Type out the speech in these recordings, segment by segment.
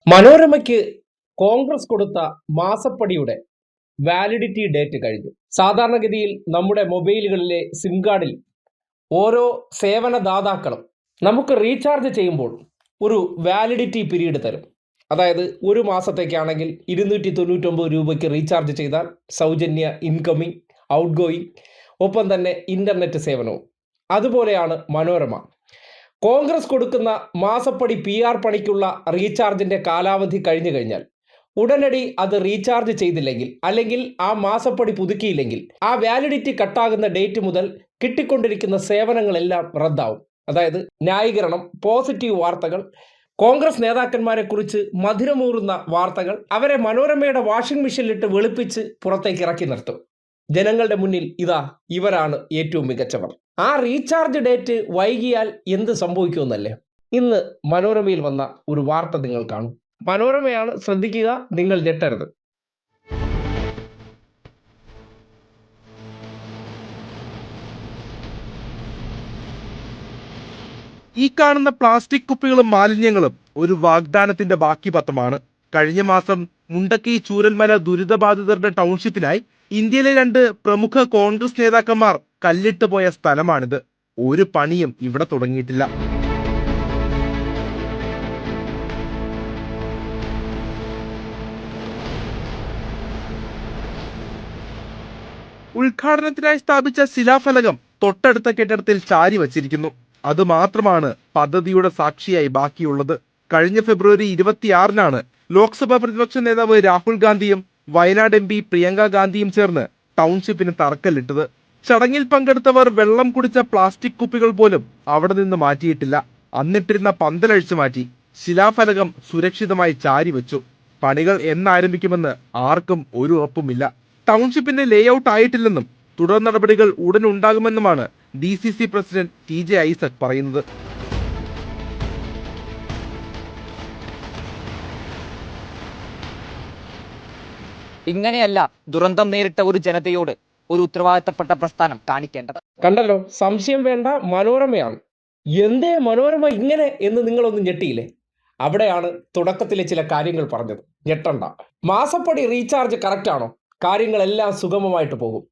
മനോരമയ്ക്ക് കോൺഗ്രസ് കൊടുത്ത മാസപ്പടിയുടെ validity date കഴിഞ്ഞു. സാധാരണഗതിയിൽ നമ്മുടെ മൊബൈലുകളിലെ സിം കാർഡിൽ ഓരോ സേവനദാതാക്കളും നമുക്ക് റീചാർജ് ചെയ്യുമ്പോൾ ഒരു വാലിഡിറ്റി പീരീഡ് തരും. അതായത് ഒരു മാസത്തേക്കാണെങ്കിൽ 299 രൂപയ്ക്ക് റീചാർജ് ചെയ്താൽ സൗജന്യ ഇൻകമിങ്, ഔട്ട് ഗോയിങ്, ഒപ്പം തന്നെ ഇൻ്റർനെറ്റ് സേവനവും. അതുപോലെയാണ് മനോരമ. കോൺഗ്രസ് കൊടുക്കുന്ന മാസപ്പടി PR പണിക്കുള്ള റീചാർജിൻ്റെ കാലാവധി കഴിഞ്ഞു കഴിഞ്ഞാൽ ഉടനടി അത് റീചാർജ് ചെയ്തില്ലെങ്കിൽ, അല്ലെങ്കിൽ ആ മാസപ്പടി പുതുക്കിയില്ലെങ്കിൽ, ആ വാലിഡിറ്റി കട്ടാകുന്ന ഡേറ്റ് മുതൽ കിട്ടിക്കൊണ്ടിരിക്കുന്ന സേവനങ്ങളെല്ലാം റദ്ദാവും. അതായത് ന്യായീകരണം, പോസിറ്റീവ് വാർത്തകൾ, കോൺഗ്രസ് നേതാക്കന്മാരെ കുറിച്ച് മധുരമൂറുന്ന വാർത്തകൾ അവരെ മനോരമയുടെ വാഷിംഗ് മെഷീനിലിട്ട് വെളുപ്പിച്ച് പുറത്തേക്ക് ഇറക്കി നിർത്തും. ജനങ്ങളുടെ മുന്നിൽ ഇതാ ഇവരാണ് ഏറ്റവും മികച്ചവർ. ആ റീചാർജ് ഡേറ്റ് വൈകിയാൽ എന്ത് സംഭവിക്കുമെന്നല്ലേ ഇന്ന് മനോരമയിൽ വന്ന ഒരു വാർത്ത നിങ്ങൾ കാണും. മനോരമയാണ്, ശ്രദ്ധിക്കുക, നിങ്ങൾ ഞെട്ടരുത്. ഈ കാണുന്ന പ്ലാസ്റ്റിക് കുപ്പികളും മാലിന്യങ്ങളും ഒരു വാഗ്ദാനത്തിന്റെ ബാക്കി പത്രമാണ്. കഴിഞ്ഞ മാസം മുണ്ടക്കൈ ചൂരൽമല ദുരിതബാധിതരുടെ ടൗൺഷിപ്പിനായി ഇന്ത്യയിലെ 2 പ്രമുഖ കോൺഗ്രസ് നേതാക്കന്മാർ കല്ലിട്ട് പോയ സ്ഥലമാണിത്. ഒരു പണിയും ഇവിടെ തുടങ്ങിയിട്ടില്ല. ഉദ്ഘാടനത്തിനായി സ്ഥാപിച്ച ശിലാഫലകം തൊട്ടടുത്ത കെട്ടിടത്തിൽ ചാരി വച്ചിരിക്കുന്നു. അതുമാത്രമാണ് പദ്ധതിയുടെ സാക്ഷിയായി ബാക്കിയുള്ളത്. കഴിഞ്ഞ ഫെബ്രുവരി 26-നാണ് ലോക്സഭാ പ്രതിപക്ഷ നേതാവ് രാഹുൽ ഗാന്ധിയും വയനാട് MP പ്രിയങ്ക ഗാന്ധിയും ചേർന്ന് ടൗൺഷിപ്പിന് തറക്കല്ലിട്ടത്. ചടങ്ങിൽ പങ്കെടുത്തവർ വെള്ളം കുടിച്ച പ്ലാസ്റ്റിക് കുപ്പികൾ പോലും അവിടെ നിന്ന് മാറ്റിയിട്ടില്ല. അന്നിട്ടിരുന്ന പന്തലഴിച്ചു മാറ്റി ശിലാഫലകം സുരക്ഷിതമായി ചാരി വെച്ചു. പണികൾ എന്നാരംഭിക്കുമെന്ന് ആർക്കും ഒരു ഉറപ്പുമില്ല. ടൗൺഷിപ്പിന്റെ ലേഔട്ട് ആയിട്ടില്ലെന്നും തുടർ നടപടികൾ ഉടൻ ഉണ്ടാകുമെന്നുമാണ് DCC പ്രസിഡന്റ് TJ ഐസക് പറയുന്നത്. ഇങ്ങനെയല്ല ദുരന്തം നേരിട്ട ഒരു ജനതയോട് ഒരു ഉത്തരവാദിത്തപ്പെട്ട പ്രസ്ഥാനം കാണിക്കേണ്ടത്. കണ്ടല്ലോ, സംശയം വേണ്ട, മനോരമയാണ്. എന്തേ മനോരമ ഇങ്ങനെ എന്ന് നിങ്ങളൊന്നും ഞെട്ടിയില്ലേ? അവിടെയാണ് തുടക്കത്തിലെ ചില കാര്യങ്ങൾ പറഞ്ഞത്. ഞെട്ടണ്ട. മാസപ്പടി റീചാർജ് കറക്റ്റ് ആണോ? കാര്യങ്ങളെല്ലാം സുഗമമായിട്ട് പോകും.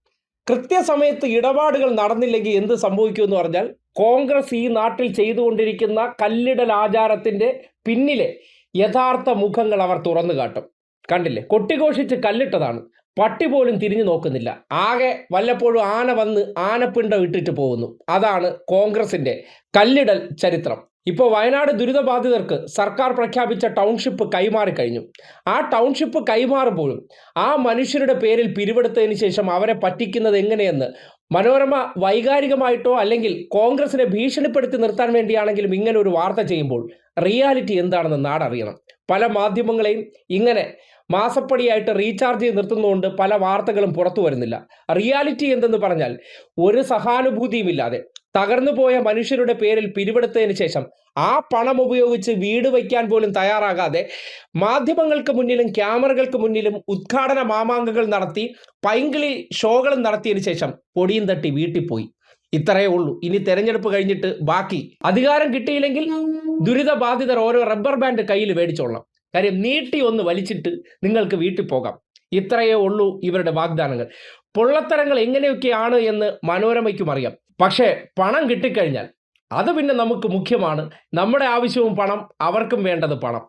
കൃത്യസമയത്ത് ഇടപാടുകൾ നടന്നില്ലെങ്കിൽ എന്ത് സംഭവിക്കുമെന്ന് പറഞ്ഞാൽ, കോൺഗ്രസ് ഈ നാട്ടിൽ ചെയ്തുകൊണ്ടിരിക്കുന്ന കല്ലിടൽ ആചാരത്തിൻ്റെ പിന്നിലെ യഥാർത്ഥ മുഖങ്ങൾ അവർ തുറന്നു കാട്ടും. കണ്ടില്ലേ, കൊട്ടിഘോഷിച്ച് കല്ലിട്ടതാണ്. പട്ടി പോലും തിരിഞ്ഞു നോക്കുന്നില്ല. ആകെ വല്ലപ്പോഴും ആന വന്ന് ആനപ്പിണ്ടം ഇട്ടിട്ട് പോകുന്നു. അതാണ് കോൺഗ്രസിൻ്റെ കല്ലിടൽ ചരിത്രം. ഇപ്പോൾ വയനാട് ദുരിതബാധിതർക്ക് സർക്കാർ പ്രഖ്യാപിച്ച ടൗൺഷിപ്പ് കൈമാറിക്കഴിഞ്ഞു. ആ ടൗൺഷിപ്പ് കൈമാറുമ്പോഴും ആ മനുഷ്യരുടെ പേരിൽ പിരിവെടുത്തതിന് ശേഷം അവരെ പറ്റിക്കുന്നത് എങ്ങനെയെന്ന് മനോരമ വൈകാരികമായിട്ടോ അല്ലെങ്കിൽ കോൺഗ്രസിനെ ഭീഷണിപ്പെടുത്തി നിർത്താൻ വേണ്ടിയാണെങ്കിലും ഇങ്ങനെ ഒരു വാർത്ത ചെയ്യുമ്പോൾ റിയാലിറ്റി എന്താണെന്ന് നാടറിയണം. പല മാധ്യമങ്ങളെയും ഇങ്ങനെ മാസപ്പടിയായിട്ട് റീചാർജ് ചെയ്ത് നിർത്തുന്നതുകൊണ്ട് പല വാർത്തകളും പുറത്തു വരുന്നില്ല. റിയാലിറ്റി എന്തെന്ന് പറഞ്ഞാൽ, ഒരു സഹാനുഭൂതിയുമില്ലാതെ തകർന്നു പോയ മനുഷ്യരുടെ പേരിൽ പിരിവെടുത്തതിന് ശേഷം ആ പണം ഉപയോഗിച്ച് വീട് വയ്ക്കാൻ പോലും തയ്യാറാകാതെ മാധ്യമങ്ങൾക്ക് മുന്നിലും ക്യാമറകൾക്ക് മുന്നിലും ഉദ്ഘാടന മാമാങ്കങ്ങൾ നടത്തി പൈങ്കിളി ഷോകളും നടത്തിയതിനു ശേഷം പൊടിയും തട്ടി വീട്ടിൽ പോയി. ഇത്രയേ ഉള്ളൂ. ഇനി തെരഞ്ഞെടുപ്പ് കഴിഞ്ഞിട്ട് ബാക്കി. അധികാരം കിട്ടിയില്ലെങ്കിൽ ദുരിതബാധിതർ ഓരോ റബ്ബർ ബാൻഡ് കയ്യിൽ മേടിച്ചോളാം. കാര്യം നീട്ടി ഒന്ന് വലിച്ചിട്ട് നിങ്ങൾക്ക് വീട്ടിൽ പോകാം. ഇത്രയേ ഉള്ളൂ ഇവരുടെ വാഗ്ദാനങ്ങൾ. പൊള്ളത്തരങ്ങൾ എങ്ങനെയൊക്കെയാണ് എന്ന് മനോരമയ്ക്കും അറിയാം. പക്ഷേ പണം കിട്ടിക്കഴിഞ്ഞാൽ അത് പിന്നെ നമുക്ക് മുഖ്യമാണ്. നമ്മുടെ ആവശ്യവും പണം, അവർക്കും വേണ്ടത് പണം.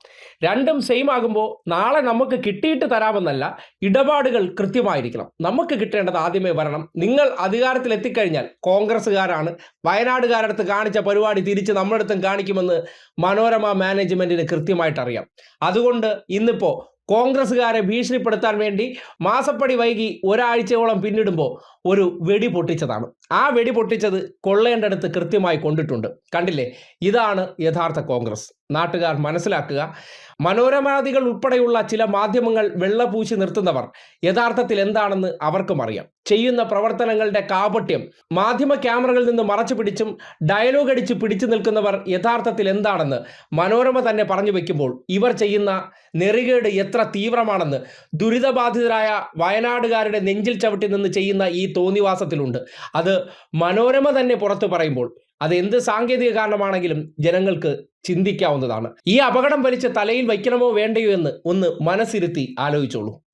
രണ്ടും സെയിം ആകുമ്പോൾ നാളെ നമുക്ക് കിട്ടിയിട്ട് തരാമെന്നല്ല, ഇടപാടുകൾ കൃത്യമായിരിക്കണം. നമുക്ക് കിട്ടേണ്ടത് ആദ്യമേ വരണം. നിങ്ങൾ അധികാരത്തിൽ എത്തിക്കഴിഞ്ഞാൽ കോൺഗ്രസ്സുകാരാണ്, വയനാടുകാരടുത്ത് കാണിച്ച പരിപാടി തിരിച്ച് നമ്മുടെ അടുത്തും കാണിക്കുമെന്ന് മനോരമ മാനേജ്മെന്റിന് കൃത്യമായിട്ട് അറിയാം. അതുകൊണ്ട് ഇന്നിപ്പോൾ കോൺഗ്രസ്സുകാരെ ഭീഷണിപ്പെടുത്താൻ വേണ്ടി മാസപ്പടി വൈകി ഒരാഴ്ചയോളം പിന്നിടുമ്പോൾ ഒരു വെടി പൊട്ടിച്ചതാണ്. ആ വെടി പൊട്ടിച്ചത് കൊള്ളേണ്ടടുത്ത് കൃത്യമായി കൊണ്ടിട്ടുണ്ട്. കണ്ടില്ലേ, ഇതാണ് യഥാർത്ഥ കോൺഗ്രസ്. നാട്ടുകാർ മനസ്സിലാക്കുക. മനോരമാദികൾ ഉൾപ്പെടെയുള്ള ചില മാധ്യമങ്ങൾ വെള്ളപൂശി നിർത്തുന്നവർ യഥാർത്ഥത്തിൽ എന്താണെന്ന് അവർക്കും അറിയാം. ചെയ്യുന്ന പ്രവർത്തനങ്ങളുടെ കാപട്യം മാധ്യമ ക്യാമറകളിൽ നിന്ന് മറച്ചു പിടിച്ചും ഡയലോഗ് അടിച്ച് പിടിച്ചു നിൽക്കുന്നവർ യഥാർത്ഥത്തിൽ എന്താണെന്ന് മനോരമ തന്നെ പറഞ്ഞു വെക്കുമ്പോൾ ഇവർ ചെയ്യുന്ന നെറികേട് എത്ര തീവ്രമാണെന്ന് ദുരിതബാധിതരായ വയനാടുകാരുടെ നെഞ്ചിൽ ചവിട്ടി നിന്ന് ചെയ്യുന്ന ഈ തോന്നിവാസത്തിലുണ്ട്. അത് മനോരമ തന്നെ പുറത്തു പറയുമ്പോൾ അത് എന്ത് സാങ്കേതിക കാരണമാണെങ്കിലും ജനങ്ങൾക്ക് ചിന്തിക്കാവുന്നതാണ്. ഈ അപകടം വലിച്ച് തലയിൽ വയ്ക്കണമോ വേണ്ടയോ എന്ന് ഒന്ന് മനസ്സിരുത്തി ആലോചിച്ചോളൂ.